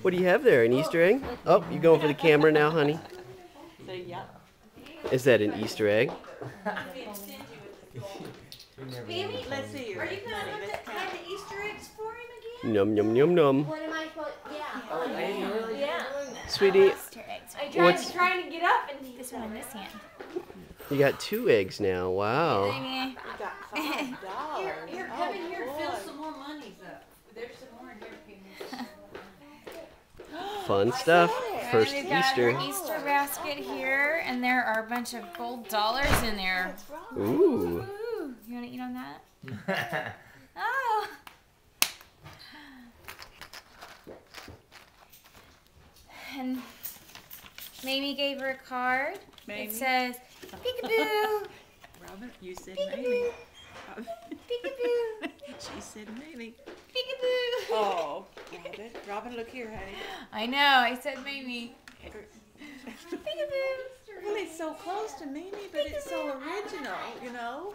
What do you have there? An Easter egg? Oh, you going for the camera now, honey? Say yep. Is that an Easter egg? Mamie, let's see your Are you money. gonna Let's have count. the Easter eggs for him again? Num num num num. What am I supposed? Yeah. Oh, man, you're really Yeah. doing that. Sweetie, Easter eggs. I What's- trying to get up and This one in this hand. you got 2 eggs now. Wow. Amy. You got $5. Here, Oh, come in here and fill boy. some more monies up. There's some more in here. Fun stuff. First We've got Easter. our Easter basket here, and there are a bunch of gold dollars in there. What's wrong? Ooh. Ooh, you want to eat on that? Oh. And Mamie gave her a card. Mamie? It says, peekaboo, Robin, you said Peekaboo. Mamie. peekaboo, She said Mamie. peekaboo. Oh, Robin. Robin, look here, honey. I know, I said Mamie. Peekaboo. Well, it's so close to Mamie, but it's so original, you know?